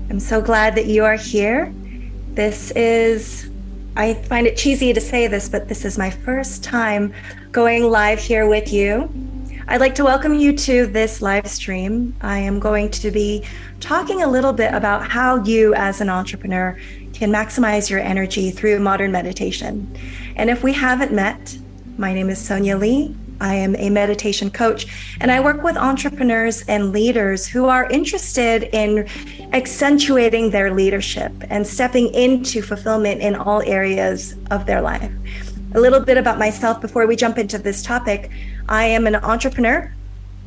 I'm so glad that you are here. I find it cheesy to say this, but this is my first time going live here with you. I'd like to welcome you to this live stream. I am going to be talking a little bit about how you as an entrepreneur can maximize your energy through modern meditation. And if we haven't met, my name is Sonia Lee. I am a meditation coach, and I work with entrepreneurs and leaders who are interested in accentuating their leadership and stepping into fulfillment in all areas of their life. A little bit about myself before we jump into this topic. I am an entrepreneur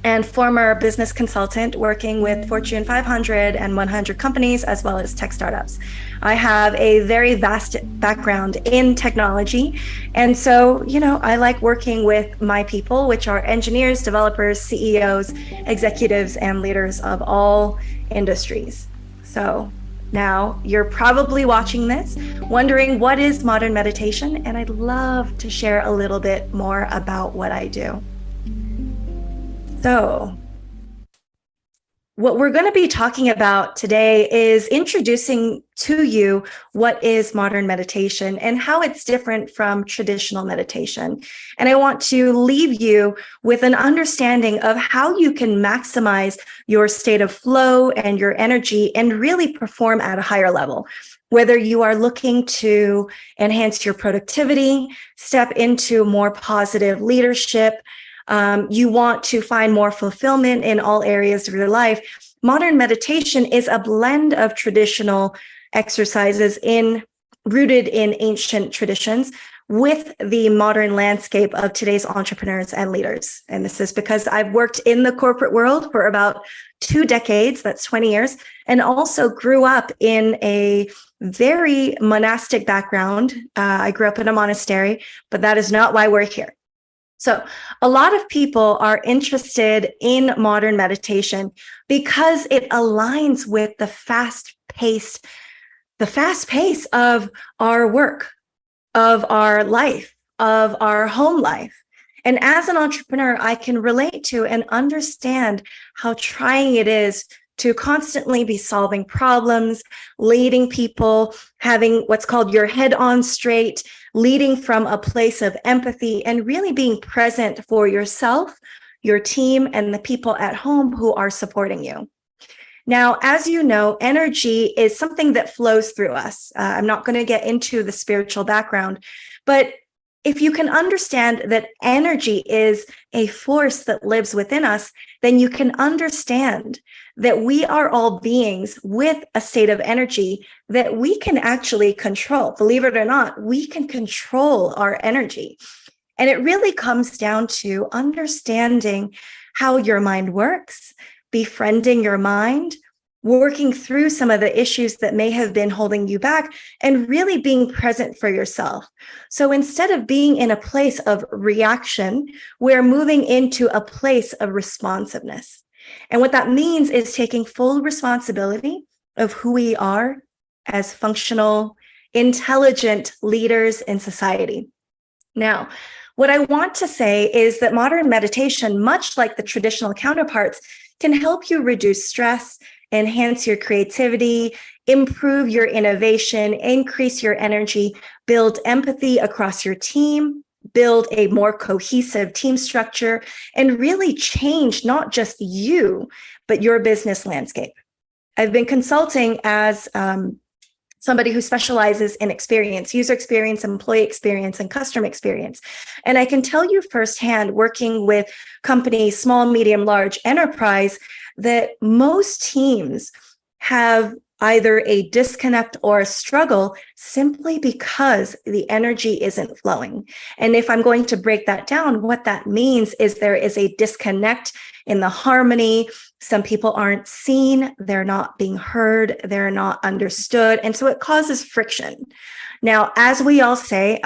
and former business consultant working with Fortune 500 and 100 companies, as well as tech startups. I have a very vast background in technology. And so, I like working with my people, which are engineers, developers, CEOs, executives, and leaders of all industries. So now you're probably watching this, wondering what is modern meditation? And I'd love to share a little bit more about what I do. So what we're going to be talking about today is introducing to you what is modern meditation and how it's different from traditional meditation. And I want to leave you with an understanding of how you can maximize your state of flow and your energy and really perform at a higher level. Whether you are looking to enhance your productivity, step into more positive leadership, you want to find more fulfillment in all areas of your life, modern meditation is a blend of traditional exercises rooted in ancient traditions with the modern landscape of today's entrepreneurs and leaders. And this is because I've worked in the corporate world for about 2 decades, that's 20 years, and also grew up in a very monastic background. I grew up in a monastery, but that is not why we're here. So a lot of people are interested in modern meditation because it aligns with the fast pace of our work, of our life, of our home life. And as an entrepreneur, I can relate to and understand how trying it is to constantly be solving problems, leading people, having what's called your head on straight, leading from a place of empathy and really being present for yourself, your team, and the people at home who are supporting you. Now, as you know, energy is something that flows through us. I'm not going to get into the spiritual background, but if you can understand that energy is a force that lives within us, then you can understand that we are all beings with a state of energy that we can actually control. Believe it or not, we can control our energy. And it really comes down to understanding how your mind works, befriending your mind, working through some of the issues that may have been holding you back, and really being present for yourself. So instead of being in a place of reaction, we're moving into a place of responsiveness. And what that means is taking full responsibility of who we are as functional, intelligent leaders in society. Now, what I want to say is that modern meditation, much like the traditional counterparts, can help you reduce stress, enhance your creativity, improve your innovation, increase your energy, build empathy across your team, build a more cohesive team structure, and really change not just you, but your business landscape. I've been consulting as somebody who specializes in experience, user experience, employee experience, and customer experience. And I can tell you firsthand, working with companies, small, medium, large enterprise, that most teams have either a disconnect or a struggle simply because the energy isn't flowing. And if I'm going to break that down, what that means is there is a disconnect in the harmony. Some people aren't seen, they're not being heard, they're not understood. And so it causes friction. Now, as we all say,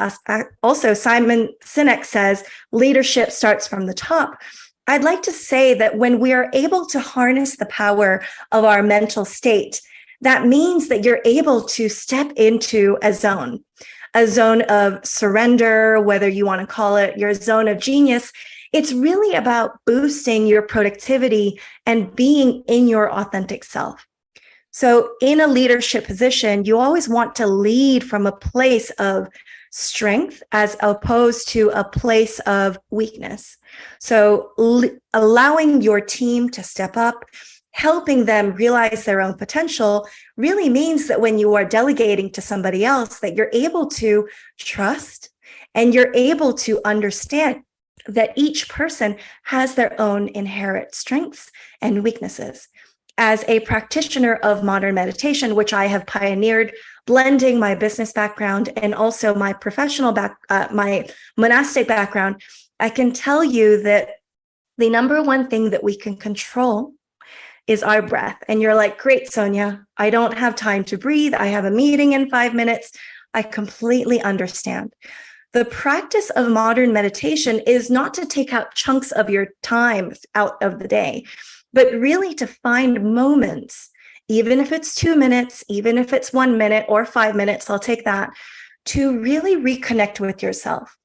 also Simon Sinek says, leadership starts from the top. I'd like to say that when we are able to harness the power of our mental state, that means that you're able to step into a zone of surrender, whether you want to call it your zone of genius. It's really about boosting your productivity and being in your authentic self. So in a leadership position, you always want to lead from a place of strength as opposed to a place of weakness. So allowing your team to step up, helping them realize their own potential really means that when you are delegating to somebody else, that you're able to trust and you're able to understand that each person has their own inherent strengths and weaknesses. As a practitioner of modern meditation, which I have pioneered, blending my business background and also my professional my monastic background, I can tell you that the number one thing that we can control is our breath. And you're like, great, Sonia, I don't have time to breathe. I have a meeting in 5 minutes. I completely understand. The practice of modern meditation is not to take out chunks of your time out of the day, but really to find moments, even if it's 2 minutes, even if it's 1 minute or 5 minutes, I'll take that, to really reconnect with yourself.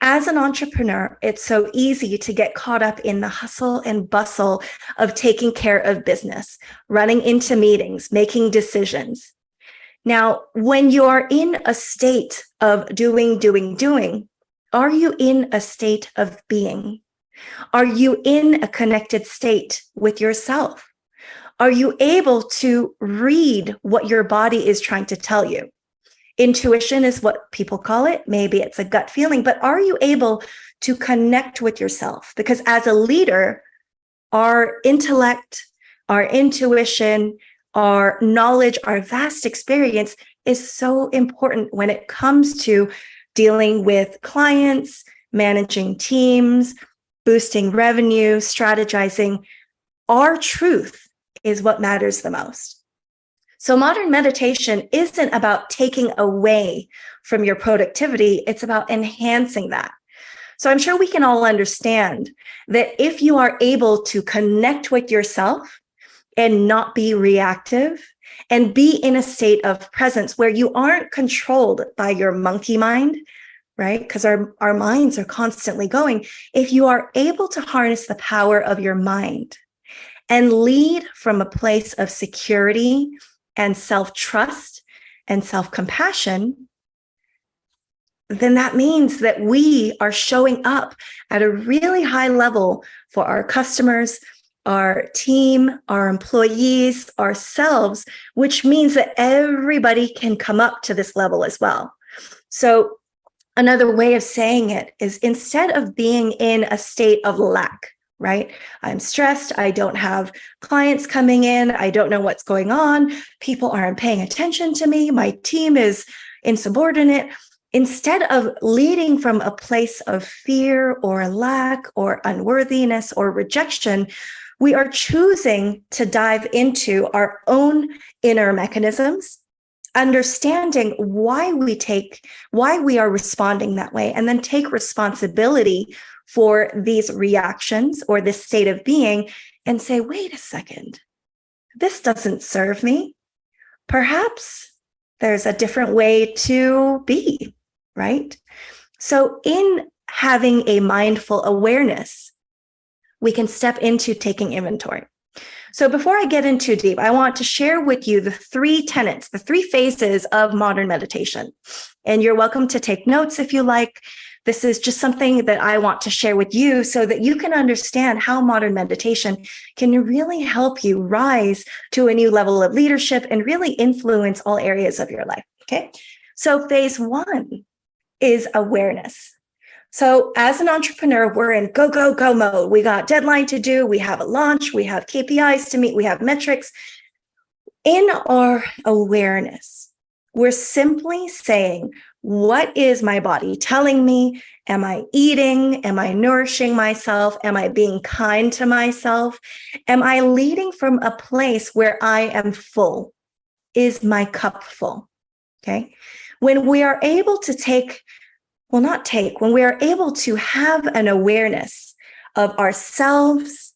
As an entrepreneur, it's so easy to get caught up in the hustle and bustle of taking care of business, running into meetings, making decisions. Now, when you are in a state of doing, are you in a state of being? Are you in a connected state with yourself? Are you able to read what your body is trying to tell you? Intuition is what people call it. Maybe it's a gut feeling, but are you able to connect with yourself? Because as a leader, our intellect, our intuition, our knowledge, our vast experience is so important when it comes to dealing with clients, managing teams, boosting revenue, strategizing. Our truth is what matters the most. So modern meditation isn't about taking away from your productivity. It's about enhancing that. So I'm sure we can all understand that if you are able to connect with yourself and not be reactive and be in a state of presence where you aren't controlled by your monkey mind, right? Because our minds are constantly going. If you are able to harness the power of your mind and lead from a place of security and self-trust and self-compassion, then that means that we are showing up at a really high level for our customers, our team, our employees, ourselves, which means that everybody can come up to this level as well. So another way of saying it is, instead of being in a state of lack, right? I'm stressed. I don't have clients coming in. I don't know what's going on. People aren't paying attention to me. My team is insubordinate. Instead of leading from a place of fear or lack or unworthiness or rejection, we are choosing to dive into our own inner mechanisms, understanding why we are responding that way, and then take responsibility for these reactions or this state of being and say, wait a second, this doesn't serve me. Perhaps there's a different way to be, right? So in having a mindful awareness, we can step into taking inventory. So before I get in too deep, I want to share with you the 3 tenets, the 3 phases of modern meditation. And you're welcome to take notes if you like. This is just something that I want to share with you so that you can understand how modern meditation can really help you rise to a new level of leadership and really influence all areas of your life. Okay. So phase 1 is awareness. So as an entrepreneur, we're in go, go, go mode. We got deadline to do. We have a launch. We have KPIs to meet. We have metrics. In our awareness, we're simply saying, what is my body telling me? Am I eating? Am I nourishing myself? Am I being kind to myself? Am I leading from a place where I am full? Is my cup full? Okay. When we are able to when we are able to have an awareness of ourselves,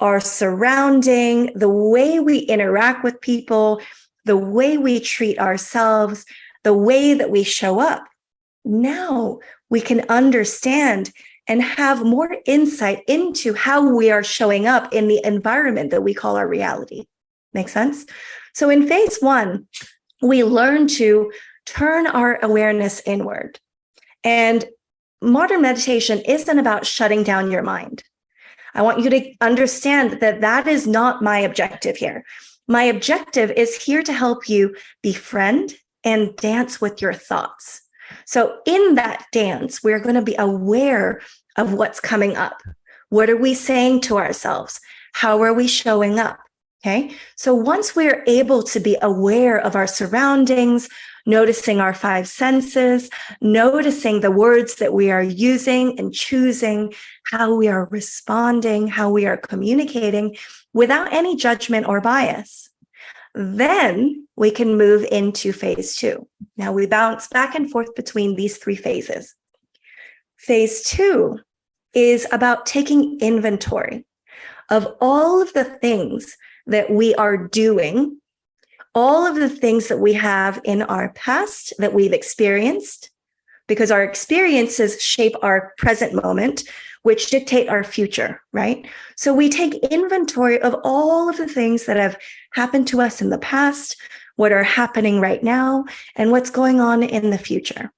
our surrounding, the way we interact with people, the way we treat ourselves, the way that we show up, now we can understand and have more insight into how we are showing up in the environment that we call our reality. Make sense? So in phase one, we learn to turn our awareness inward. And modern meditation isn't about shutting down your mind. I want you to understand that that is not my objective here. My objective is here to help you befriend and dance with your thoughts. So in that dance, we're going to be aware of what's coming up. What are we saying to ourselves? How are we showing up? Okay. So once we're able to be aware of our surroundings, noticing our five senses, noticing the words that we are using and choosing, how we are responding, how we are communicating without any judgment or bias, then we can move into phase two. Now we bounce back and forth between these three phases. Phase two is about taking inventory of all of the things that we are doing, all of the things that we have in our past that we've experienced, because our experiences shape our present moment, which dictate our future, right? So we take inventory of all of the things that have happened to us in the past, what are happening right now, and what's going on in the future.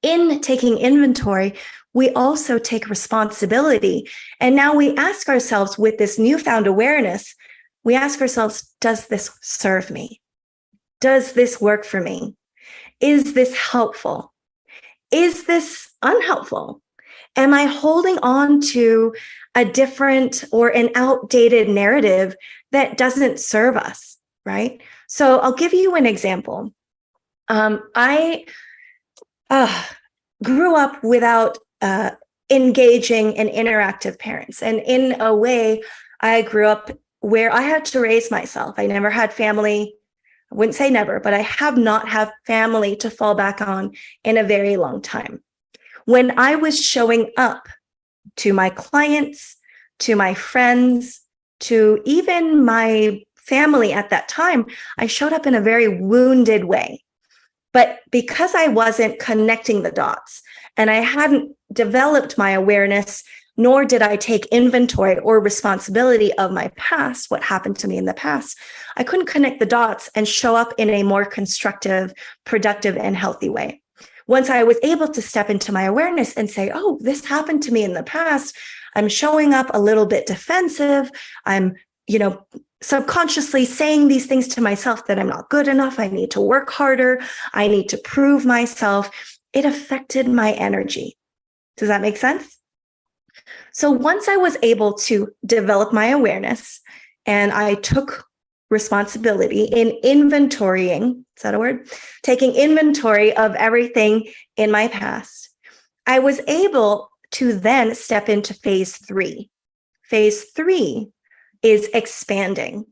In taking inventory, we also take responsibility. And now we ask ourselves, with this newfound awareness, we ask ourselves, does this serve me? Does this work for me? Is this helpful? Is this unhelpful? Am I holding on to a different or an outdated narrative that doesn't serve us, right? So I'll give you an example. I grew up without engaging and interactive parents. And in a way, I grew up where I had to raise myself. I never had family. I wouldn't say never, but I have not had family to fall back on in a very long time. When I was showing up to my clients, to my friends, to even my family at that time, I showed up in a very wounded way. But because I wasn't connecting the dots and I hadn't developed my awareness, nor did I take inventory or responsibility of my past, what happened to me in the past, I couldn't connect the dots and show up in a more constructive, productive, and healthy way. Once I was able to step into my awareness and say, oh, this happened to me in the past, I'm showing up a little bit defensive. I'm, subconsciously saying these things to myself that I'm not good enough. I need to work harder. I need to prove myself. It affected my energy. Does that make sense? So once I was able to develop my awareness and I took responsibility in inventorying, is that a word? Taking inventory of everything in my past, I was able to then step into phase three. Phase three is expanding.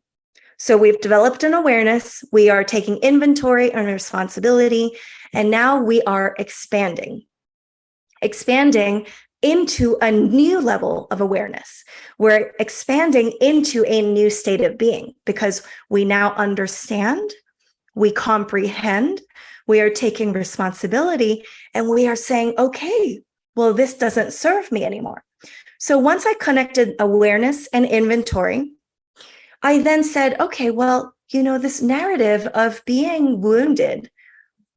So we've developed an awareness, we are taking inventory and responsibility, and now we are expanding into a new level of awareness. We're expanding into a new state of being because we now understand, we comprehend, we are taking responsibility, and we are saying, okay, well, this doesn't serve me anymore. So once I connected awareness and inventory, I then said, okay, well, this narrative of being wounded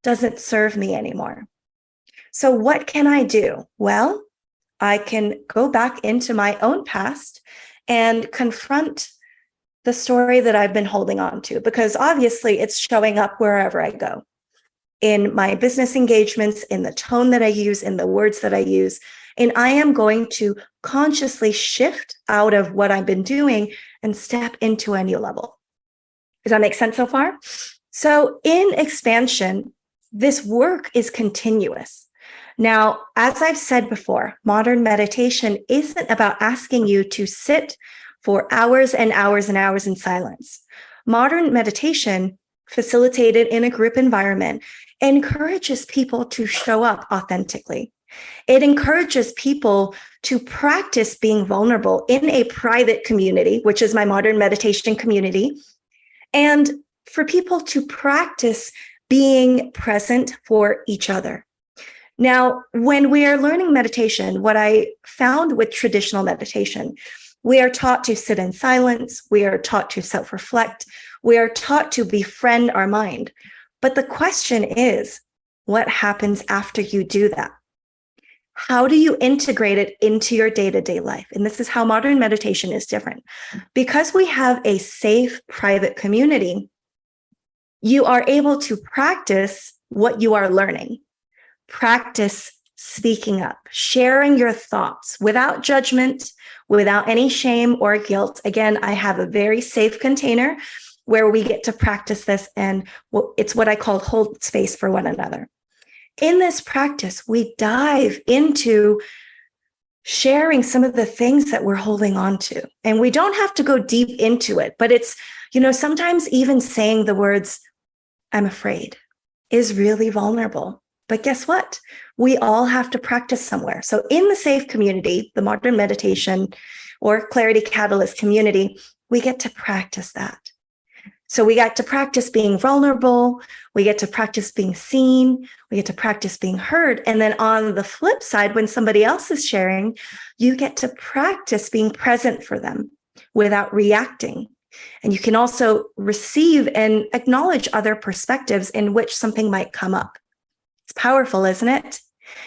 doesn't serve me anymore. So what can I do? Well, I can go back into my own past and confront the story that I've been holding on to, because obviously it's showing up wherever I go. In my business engagements, in the tone that I use, in the words that I use. And I am going to consciously shift out of what I've been doing and step into a new level. Does that make sense so far? So in expansion, this work is continuous. Now, as I've said before, modern meditation isn't about asking you to sit for hours and hours and hours in silence. Modern meditation, facilitated in a group environment, encourages people to show up authentically. It encourages people to practice being vulnerable in a private community, which is my modern meditation community, and for people to practice being present for each other. Now, when we are learning meditation, what I found with traditional meditation, we are taught to sit in silence. We are taught to self-reflect. We are taught to befriend our mind. But the question is, what happens after you do that? How do you integrate it into your day-to-day life? And this is how modern meditation is different. Because we have a safe, private community, you are able to practice what you are learning. Practice speaking up, sharing your thoughts without judgment, without any shame or guilt. Again, I have a very safe container where we get to practice this, and it's what I call hold space for one another. In this practice, we dive into sharing some of the things that we're holding on to. And we don't have to go deep into it, but it's, sometimes even saying the words, I'm afraid, is really vulnerable. But guess what? We all have to practice somewhere. So in the safe community, the modern meditation or clarity catalyst community, we get to practice that. So we get to practice being vulnerable. We get to practice being seen. We get to practice being heard. And then on the flip side, when somebody else is sharing, you get to practice being present for them without reacting. And you can also receive and acknowledge other perspectives in which something might come up. It's powerful, isn't it?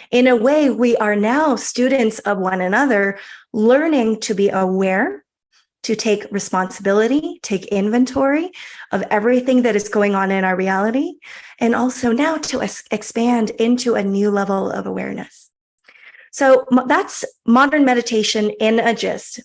In a way, we are now students of one another, learning to be aware, to take responsibility, take inventory of everything that is going on in our reality, and also now to expand into a new level of awareness. So that's modern meditation in a gist.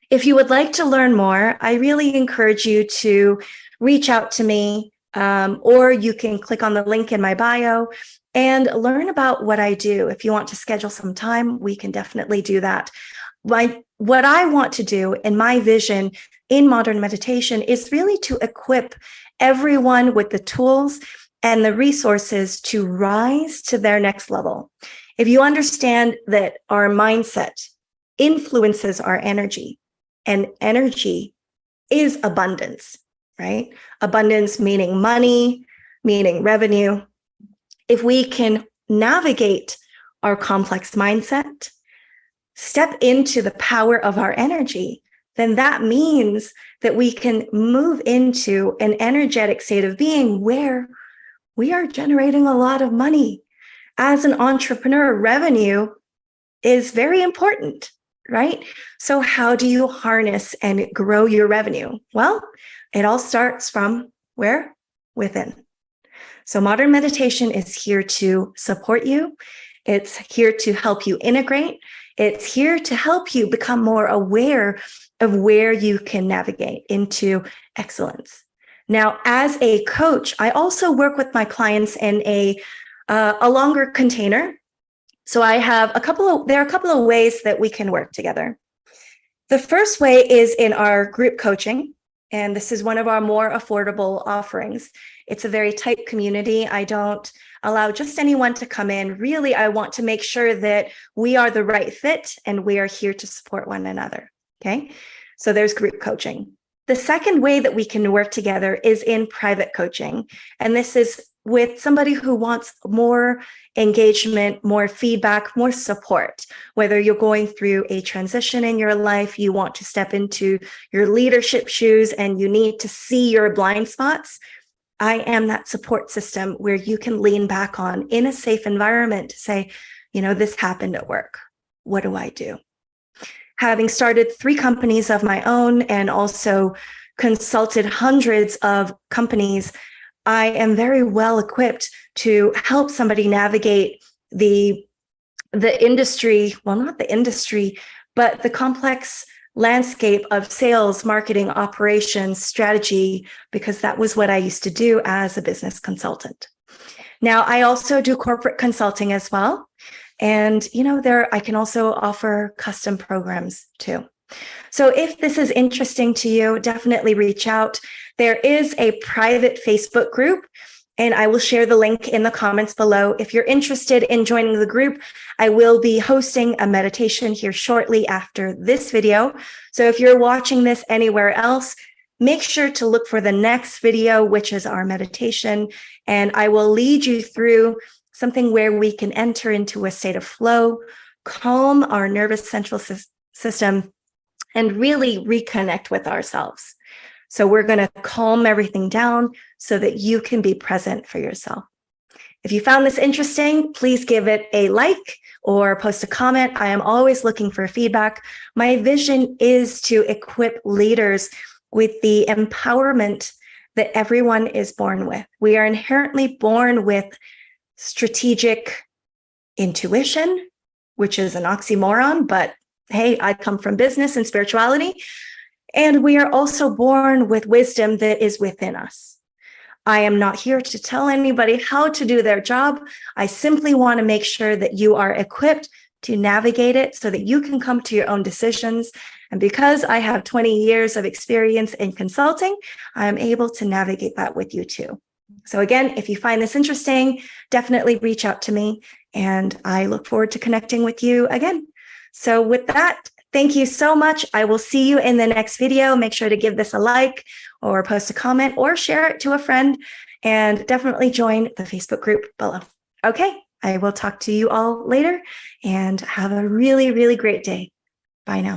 If you would like to learn more, I really encourage you to reach out to me, or you can click on the link in my bio and learn about what I do. If you want to schedule some time, we can definitely do that. What I want to do in my vision in modern meditation is really to equip everyone with the tools and the resources to rise to their next level. If you understand that our mindset influences our energy, and energy is abundance, right? Abundance meaning money, meaning revenue. If we can navigate our complex mindset, step into the power of our energy, then that means that we can move into an energetic state of being where we are generating a lot of money. As an entrepreneur, revenue is very important, right? So how do you harness and grow your revenue? Well, it all starts from where? Within. So modern meditation is here to support you. It's here to help you integrate. It's here to help you become more aware of where you can navigate into excellence. Now, as a coach, I also work with my clients in a longer container. So there are a couple of ways that we can work together. The first way is in our group coaching, and this is one of our more affordable offerings. It's a very tight community. I don't allow just anyone to come in. Really, I want to make sure that we are the right fit and we are here to support one another. Okay, so there's group coaching. The second way that we can work together is in private coaching. And this is with somebody who wants more engagement, more feedback, more support. Whether you're going through a transition in your life, you want to step into your leadership shoes and you need to see your blind spots, I am that support system where you can lean back on in a safe environment to say, this happened at work. What do I do? Having started 3 companies of my own and also consulted hundreds of companies, I am very well equipped to help somebody navigate the industry, well, not the industry, but the complex landscape of sales, marketing, operations, strategy, because that was what I used to do as a business consultant. Now, I also do corporate consulting as well. And, I can also offer custom programs too. So if this is interesting to you, definitely reach out. There is a private Facebook group, and I will share the link in the comments below. If you're interested in joining the group, I will be hosting a meditation here shortly after this video. So if you're watching this anywhere else, make sure to look for the next video, which is our meditation, and I will lead you through something where we can enter into a state of flow, calm our nervous central system, and really reconnect with ourselves. So we're going to calm everything down so that you can be present for yourself. If you found this interesting, please give it a like or post a comment. I am always looking for feedback. My vision is to equip leaders with the empowerment that everyone is born with. We are inherently born with strategic intuition, which is an oxymoron, but hey, I come from business and spirituality. And we are also born with wisdom that is within us. I am not here to tell anybody how to do their job. I simply want to make sure that you are equipped to navigate it so that you can come to your own decisions. And because I have 20 years of experience in consulting, I'm able to navigate that with you too. So again, if you find this interesting, definitely reach out to me, and I look forward to connecting with you again. So with that, thank you so much. I will see you in the next video. Make sure to give this a like or post a comment or share it to a friend, and definitely join the Facebook group below. Okay, I will talk to you all later, and have a really, really great day. Bye now.